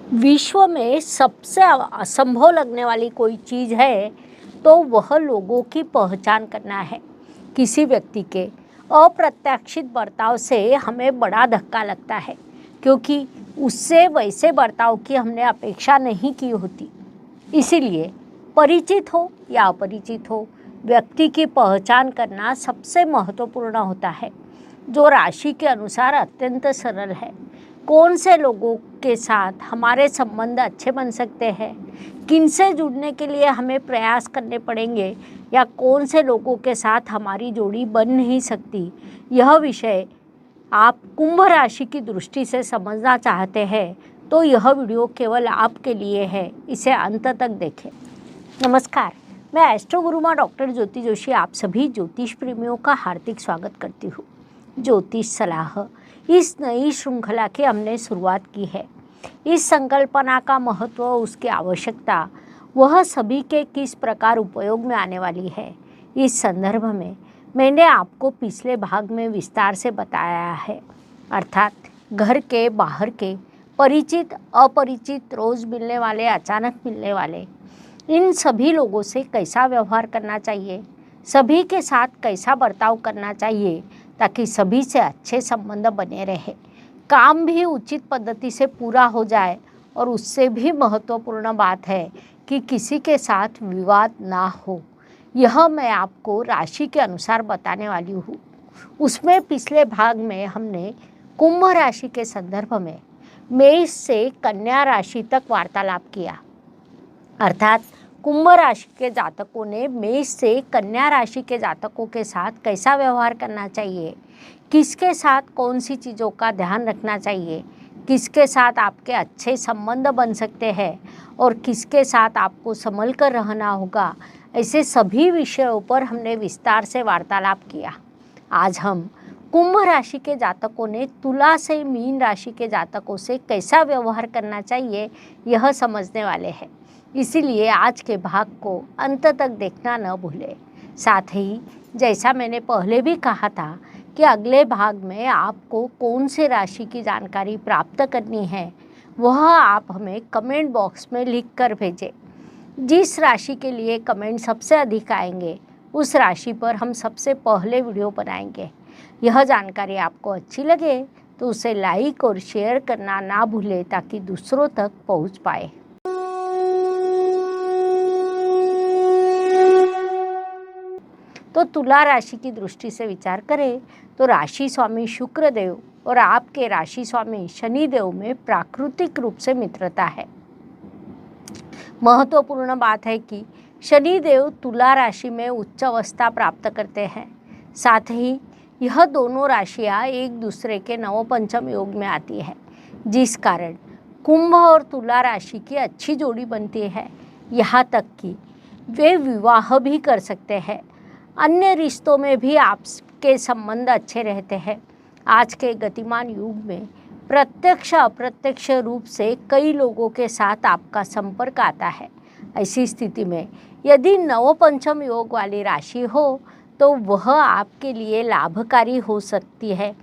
विश्व में सबसे असंभव लगने वाली कोई चीज़ है तो वह लोगों की पहचान करना है। किसी व्यक्ति के अप्रत्याशित बर्ताव से हमें बड़ा धक्का लगता है क्योंकि उससे वैसे बर्ताव की हमने अपेक्षा नहीं की होती। इसीलिए परिचित हो या अपरिचित हो, व्यक्ति की पहचान करना सबसे महत्वपूर्ण होता है, जो राशि के अनुसार अत्यंत सरल है। कौन से लोगों के साथ हमारे संबंध अच्छे बन सकते हैं, किनसे जुड़ने के लिए हमें प्रयास करने पड़ेंगे या कौन से लोगों के साथ हमारी जोड़ी बन नहीं सकती, यह विषय आप कुंभ राशि की दृष्टि से समझना चाहते हैं तो यह वीडियो केवल आपके लिए है। इसे अंत तक देखें। नमस्कार, मैं एस्ट्रो गुरु माँ डॉक्टर ज्योति जोशी आप सभी ज्योतिष प्रेमियों का हार्दिक स्वागत करती हूँ। ज्योतिष सलाह इस नई श्रृंखला की हमने शुरुआत की है। इस संकल्पना का महत्व, उसकी आवश्यकता, वह सभी के किस प्रकार उपयोग में आने वाली है, इस संदर्भ में मैंने आपको पिछले भाग में विस्तार से बताया है। अर्थात घर के, बाहर के, परिचित, अपरिचित, रोज मिलने वाले, अचानक मिलने वाले, इन सभी लोगों से कैसा व्यवहार करना चाहिए, सभी के साथ कैसा बर्ताव करना चाहिए ताकि सभी से अच्छे संबंध बने रहे, काम भी उचित पद्धति से पूरा हो जाए और उससे भी महत्वपूर्ण बात है कि किसी के साथ विवाद ना हो। यह मैं आपको राशि के अनुसार बताने वाली हूँ। उसमें पिछले भाग में हमने कुंभ राशि के संदर्भ में मेष से कन्या राशि तक वार्तालाप किया। अर्थात कुंभ राशि के जातकों ने मेष से कन्या राशि के जातकों के साथ कैसा व्यवहार करना चाहिए, किसके साथ कौन सी चीज़ों का ध्यान रखना चाहिए, किसके साथ आपके अच्छे संबंध बन सकते हैं और किसके साथ आपको संभल कर रहना होगा, ऐसे सभी विषयों पर हमने विस्तार से वार्तालाप किया। आज हम कुंभ राशि के जातकों ने तुला से मीन राशि के जातकों से कैसा व्यवहार करना चाहिए यह समझने वाले हैं। इसीलिए आज के भाग को अंत तक देखना न भूलें। साथ ही जैसा मैंने पहले भी कहा था कि अगले भाग में आपको कौन से राशि की जानकारी प्राप्त करनी है वह आप हमें कमेंट बॉक्स में लिख कर भेजें। जिस राशि के लिए कमेंट सबसे अधिक आएंगे उस राशि पर हम सबसे पहले वीडियो बनाएंगे। यह जानकारी आपको अच्छी लगे तो उसे लाइक और शेयर करना ना भूलें ताकि दूसरों तक पहुंच पाए। तो तुला राशि की दृष्टि से विचार करें तो राशि स्वामी शुक्र देव और आपके राशि स्वामी शनि देव में प्राकृतिक रूप से मित्रता है। महत्वपूर्ण बात है कि शनि देव तुला राशि में उच्च अवस्था प्राप्त करते हैं। साथ ही यह दोनों राशियां एक दूसरे के नवपंचम योग में आती है, जिस कारण कुंभ और तुला राशि की अच्छी जोड़ी बनती है। यहाँ तक कि वे विवाह भी कर सकते हैं। अन्य रिश्तों में भी आपके संबंध अच्छे रहते हैं। आज के गतिमान युग में प्रत्यक्ष अप्रत्यक्ष रूप से कई लोगों के साथ आपका संपर्क आता है। ऐसी स्थिति में यदि नवपंचम योग वाली राशि हो तो वह आपके लिए लाभकारी हो सकती है।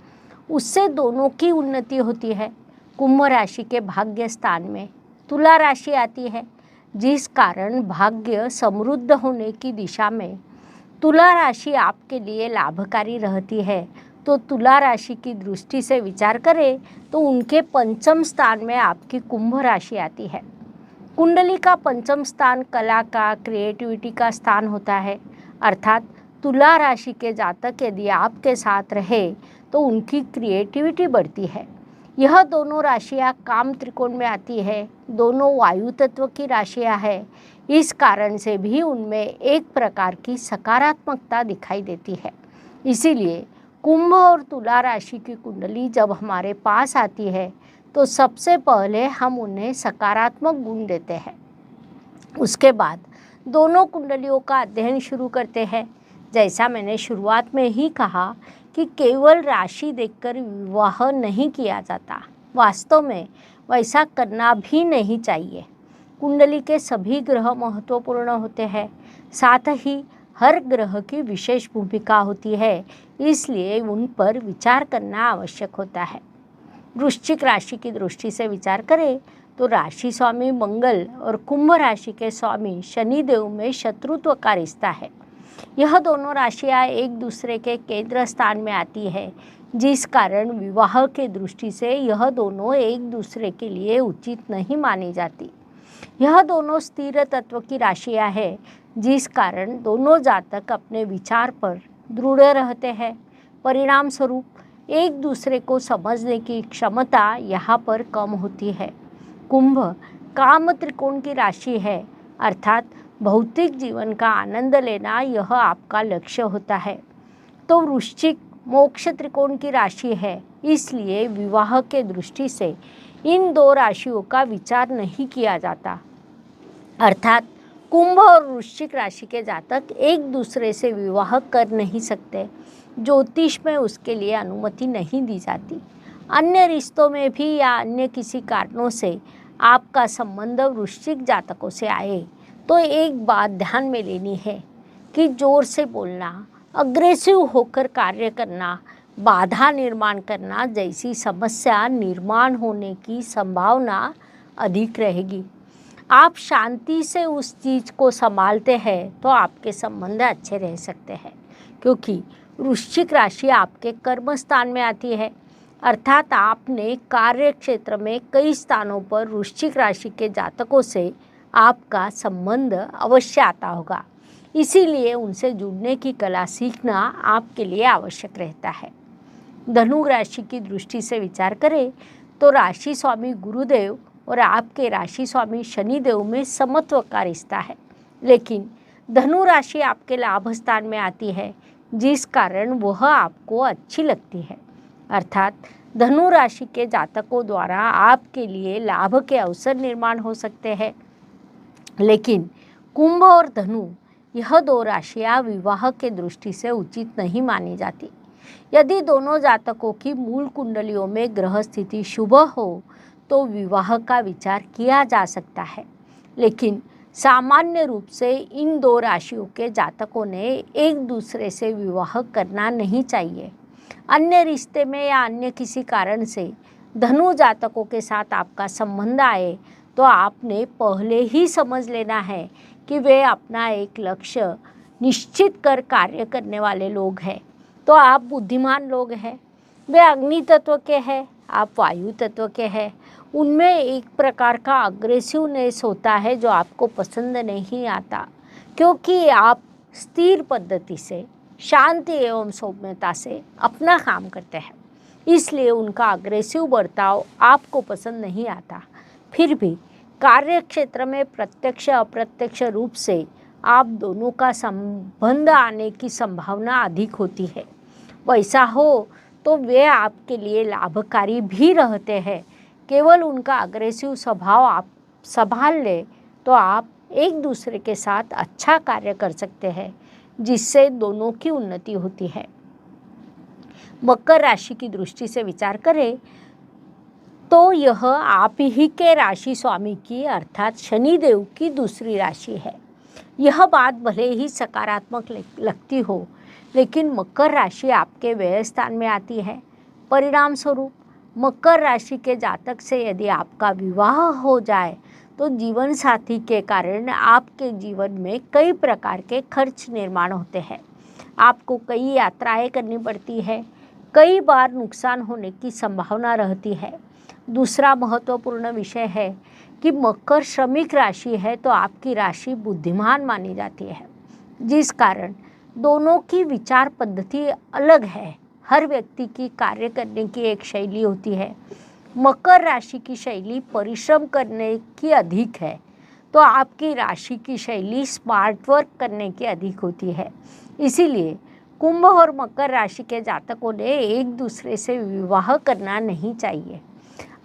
उससे दोनों की उन्नति होती है। कुंभ राशि के भाग्य स्थान में तुला राशि आती है, जिस कारण भाग्य समृद्ध होने की दिशा में तुला राशि आपके लिए लाभकारी रहती है। तो तुला राशि की दृष्टि से विचार करें तो उनके पंचम स्थान में आपकी कुंभ राशि आती है। कुंडली का पंचम स्थान कला का, क्रिएटिविटी का स्थान होता है। अर्थात तुला राशि के जातक यदि आपके साथ रहे तो उनकी क्रिएटिविटी बढ़ती है। यह दोनों राशियां काम त्रिकोण में आती है, दोनों वायु तत्व की राशियां हैं। इस कारण से भी उनमें एक प्रकार की सकारात्मकता दिखाई देती है। इसीलिए कुंभ और तुला राशि की कुंडली जब हमारे पास आती है तो सबसे पहले हम उन्हें सकारात्मक गुण देते हैं। उसके बाद दोनों कुंडलियों का अध्ययन शुरू करते हैं। जैसा मैंने शुरुआत में ही कहा कि केवल राशि देखकर विवाह नहीं किया जाता, वास्तव में वैसा करना भी नहीं चाहिए। कुंडली के सभी ग्रह महत्वपूर्ण होते हैं, साथ ही हर ग्रह की विशेष भूमिका होती है, इसलिए उन पर विचार करना आवश्यक होता है। वृश्चिक राशि की दृष्टि से विचार करें तो राशि स्वामी मंगल और कुंभ राशि के स्वामी शनि देव में शत्रुत्व का रिश्ता है। यह दोनों राशियां एक दूसरे के केंद्र स्थान में आती है, जिस कारण विवाह के दृष्टि से यह दोनों एक दूसरे के लिए उचित नहीं मानी जाती। यह दोनों स्थिर तत्व की राशियां हैं, जिस कारण दोनों जातक अपने विचार पर दृढ़ रहते हैं। परिणाम स्वरूप एक दूसरे को समझने की क्षमता यहाँ पर कम होती है। कुंभ काम त्रिकोण की राशि है, अर्थात भौतिक जीवन का आनंद लेना यह आपका लक्ष्य होता है। तो वृश्चिक मोक्ष त्रिकोण की राशि है, इसलिए विवाह के दृष्टि से इन दो राशियों का विचार नहीं किया जाता। अर्थात कुंभ और वृश्चिक राशि के जातक एक दूसरे से विवाह कर नहीं सकते। ज्योतिष में उसके लिए अनुमति नहीं दी जाती। अन्य रिश्तों में भी या अन्य किसी कारणों से आपका संबंध वृश्चिक जातकों से आए तो एक बात ध्यान में लेनी है कि जोर से बोलना, अग्रेसिव होकर कार्य करना, बाधा निर्माण करना जैसी समस्या निर्माण होने की संभावना अधिक रहेगी। आप शांति से उस चीज़ को संभालते हैं तो आपके संबंध अच्छे रह सकते हैं, क्योंकि वृश्चिक राशि आपके कर्म स्थान में आती है। अर्थात आपने कार्य क्षेत्र में कई स्थानों पर वृश्चिक राशि के जातकों से आपका संबंध अवश्य आता होगा। इसीलिए उनसे जुड़ने की कला सीखना आपके लिए आवश्यक रहता है। धनु राशि की दृष्टि से विचार करें तो राशि स्वामी गुरुदेव और आपके राशि स्वामी शनिदेव में समत्व का रिश्ता है, लेकिन धनु राशि आपके लाभ स्थान में आती है, जिस कारण वह आपको अच्छी लगती है। अर्थात धनु राशि के जातकों द्वारा आपके लिए लाभ के अवसर निर्माण हो सकते हैं। लेकिन कुंभ और धनु यह दो राशियां विवाह के दृष्टि से उचित नहीं मानी जाती। यदि दोनों जातकों की मूल कुंडलियों में ग्रह स्थिति शुभ हो तो विवाह का विचार किया जा सकता है, लेकिन सामान्य रूप से इन दो राशियों के जातकों ने एक दूसरे से विवाह करना नहीं चाहिए। अन्य रिश्ते में या अन्य किसी कारण से धनु जातकों के साथ आपका संबंध आए तो आपने पहले ही समझ लेना है कि वे अपना एक लक्ष्य निश्चित कर कार्य करने वाले लोग हैं। तो आप बुद्धिमान लोग हैं, वे अग्नि तत्व के हैं, आप वायु तत्व के हैं। उनमें एक प्रकार का अग्रेसिवनेस होता है जो आपको पसंद नहीं आता, क्योंकि आप स्थिर पद्धति से शांति एवं सौम्यता से अपना काम करते हैं, इसलिए उनका अग्रेसिव बर्ताव आपको पसंद नहीं आता। फिर भी कार्य क्षेत्र में प्रत्यक्ष अप्रत्यक्ष रूप से आप दोनों का संबंध आने की संभावना अधिक होती है। वैसा हो तो वे आपके लिए लाभकारी भी रहते हैं। केवल उनका अग्रेसिव स्वभाव आप संभाल ले तो आप एक दूसरे के साथ अच्छा कार्य कर सकते हैं, जिससे दोनों की उन्नति होती है। मकर राशि की दृष्टि से विचार करें तो यह आप ही के राशि स्वामी की अर्थात शनिदेव की दूसरी राशि है। यह बात भले ही सकारात्मक लगती हो, लेकिन मकर राशि आपके व्यय स्थान में आती है। परिणाम स्वरूप मकर राशि के जातक से यदि आपका विवाह हो जाए तो जीवन साथी के कारण आपके जीवन में कई प्रकार के खर्च निर्माण होते हैं। आपको कई यात्राएं करनी पड़ती है, कई बार नुकसान होने की संभावना रहती है। दूसरा महत्वपूर्ण विषय है कि मकर श्रमिक राशि है तो आपकी राशि बुद्धिमान मानी जाती है, जिस कारण दोनों की विचार पद्धति अलग है। हर व्यक्ति की कार्य करने की एक शैली होती है। मकर राशि की शैली परिश्रम करने की अधिक है, तो आपकी राशि की शैली स्मार्ट वर्क करने की अधिक होती है। इसीलिए कुंभ और मकर राशि के जातकों ने एक दूसरे से विवाह करना नहीं चाहिए।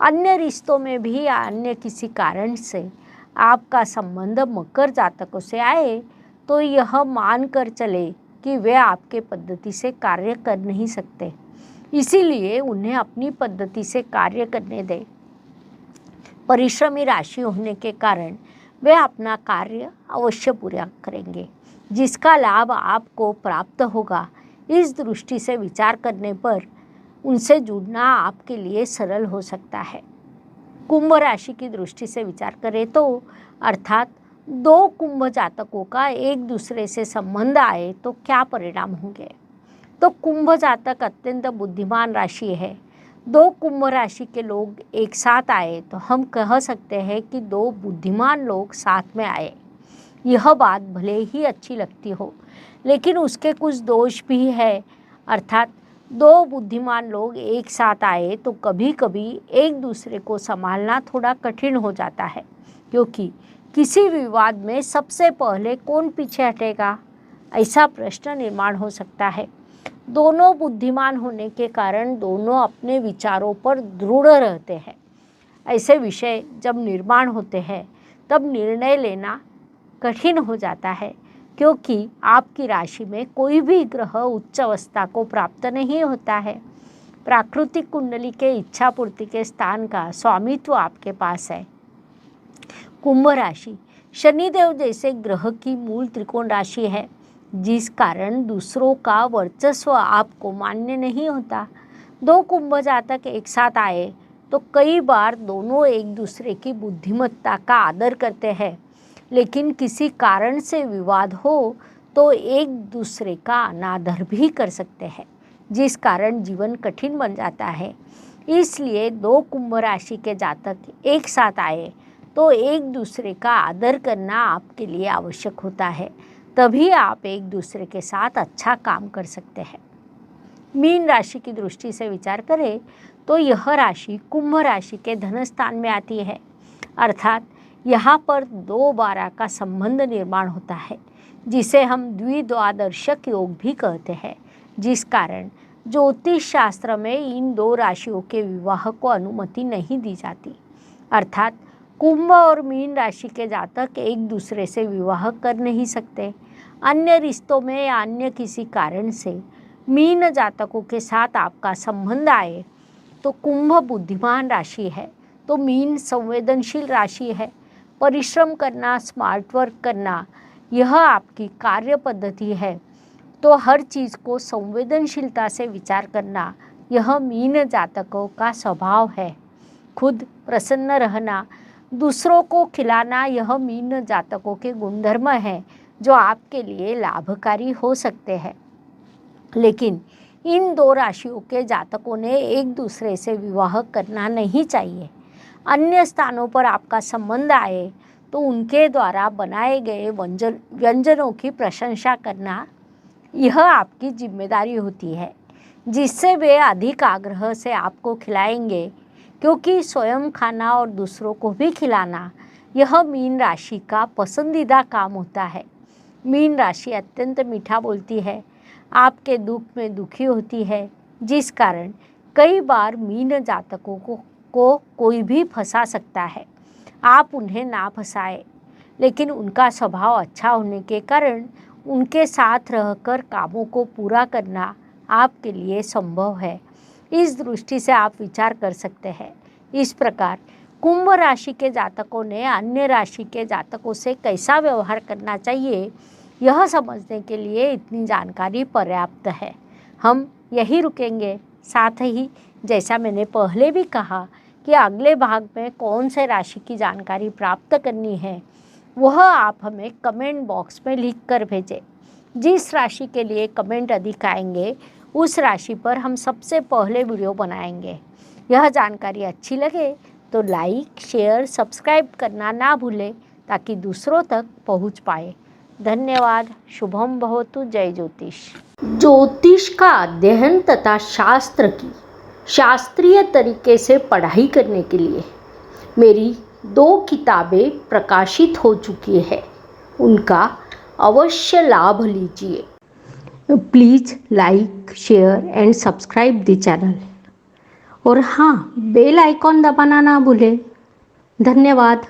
अन्य रिश्तों में भी या अन्य किसी कारण से आपका संबंध मकर जातकों से आए तो यह मान कर चले कि वे आपके पद्धति से कार्य कर नहीं सकते, इसीलिए उन्हें अपनी पद्धति से कार्य करने दें। परिश्रमी राशि होने के कारण वे अपना कार्य अवश्य पूरा करेंगे, जिसका लाभ आपको प्राप्त होगा। इस दृष्टि से विचार करने पर उनसे जुड़ना आपके लिए सरल हो सकता है। कुंभ राशि की दृष्टि से विचार करें तो अर्थात दो कुंभ जातकों का एक दूसरे से संबंध आए तो क्या परिणाम होंगे। तो कुंभ जातक अत्यंत बुद्धिमान राशि है। दो कुंभ राशि के लोग एक साथ आए तो हम कह सकते हैं कि दो बुद्धिमान लोग साथ में आए। यह बात भले ही अच्छी लगती हो, लेकिन उसके कुछ दोष भी है। अर्थात दो बुद्धिमान लोग एक साथ आए तो कभी कभी एक दूसरे को संभालना थोड़ा कठिन हो जाता है, क्योंकि किसी विवाद में सबसे पहले कौन पीछे हटेगा, ऐसा प्रश्न निर्माण हो सकता है। दोनों बुद्धिमान होने के कारण दोनों अपने विचारों पर दृढ़ रहते हैं। ऐसे विषय जब निर्माण होते हैं तब निर्णय लेना कठिन हो जाता है, क्योंकि आपकी राशि में कोई भी ग्रह उच्च अवस्था को प्राप्त नहीं होता है। प्राकृतिक कुंडली के इच्छा पूर्ति के स्थान का स्वामित्व आपके पास है। कुंभ राशि शनिदेव जैसे ग्रह की मूल त्रिकोण राशि है, जिस कारण दूसरों का वर्चस्व आपको मान्य नहीं होता। दो कुंभ जातक एक साथ आए तो कई बार दोनों एक दूसरे की बुद्धिमत्ता का आदर करते हैं, लेकिन किसी कारण से विवाद हो तो एक दूसरे का अनादर भी कर सकते हैं, जिस कारण जीवन कठिन बन जाता है। इसलिए दो कुंभ राशि के जातक एक साथ आए तो एक दूसरे का आदर करना आपके लिए आवश्यक होता है, तभी आप एक दूसरे के साथ अच्छा काम कर सकते हैं। मीन राशि की दृष्टि से विचार करें तो यह राशि कुंभ राशि के धन स्थान में आती है। अर्थात यहाँ पर 2-12 का संबंध निर्माण होता है, जिसे हम द्विद्वादर्शक योग भी कहते हैं, जिस कारण ज्योतिष शास्त्र में इन दो राशियों के विवाह को अनुमति नहीं दी जाती। अर्थात कुंभ और मीन राशि के जातक एक दूसरे से विवाह कर नहीं सकते। अन्य रिश्तों में या अन्य किसी कारण से मीन जातकों के साथ आपका संबंध आए तो कुंभ बुद्धिमान राशि है तो मीन संवेदनशील राशि है। परिश्रम करना, स्मार्ट वर्क करना, यह आपकी कार्य पद्धति है। तो हर चीज़ को संवेदनशीलता से विचार करना यह मीन जातकों का स्वभाव है। खुद प्रसन्न रहना, दूसरों को खिलाना, यह मीन जातकों के गुणधर्म है जो आपके लिए लाभकारी हो सकते हैं। लेकिन इन दो राशियों के जातकों ने एक दूसरे से विवाह करना नहीं चाहिए। अन्य स्थानों पर आपका संबंध आए तो उनके द्वारा बनाए गए व्यंजनों की प्रशंसा करना यह आपकी जिम्मेदारी होती है, जिससे वे अधिक आग्रह से आपको खिलाएंगे, क्योंकि स्वयं खाना और दूसरों को भी खिलाना यह मीन राशि का पसंदीदा काम होता है। मीन राशि अत्यंत मीठा बोलती है, आपके दुख में दुखी होती है, जिस कारण कई बार मीन जातकों को कोई भी फंसा सकता है। आप उन्हें ना फंसाए, लेकिन उनका स्वभाव अच्छा होने के कारण उनके साथ रहकर कामों को पूरा करना आपके लिए संभव है। इस दृष्टि से आप विचार कर सकते हैं। इस प्रकार कुंभ राशि के जातकों ने अन्य राशि के जातकों से कैसा व्यवहार करना चाहिए, यह समझने के लिए इतनी जानकारी पर्याप्त है। हम यही रुकेंगे। साथ ही जैसा मैंने पहले भी कहा कि अगले भाग में कौन से राशि की जानकारी प्राप्त करनी है, वह आप हमें कमेंट बॉक्स में लिख कर भेजें। जिस राशि के लिए कमेंट अधिक आएंगे उस राशि पर हम सबसे पहले वीडियो बनाएंगे। यह जानकारी अच्छी लगे तो लाइक, शेयर, सब्सक्राइब करना ना भूलें ताकि दूसरों तक पहुंच पाए। धन्यवाद। शुभम भवतु। जय ज्योतिष। ज्योतिष का अध्ययन तथा शास्त्र की शास्त्रीय तरीके से पढ़ाई करने के लिए मेरी 2 किताबें प्रकाशित हो चुकी है, उनका अवश्य लाभ लीजिए। Please like, share and subscribe the channel. और हाँ, बेल आइकॉन दबाना ना भूलें। धन्यवाद।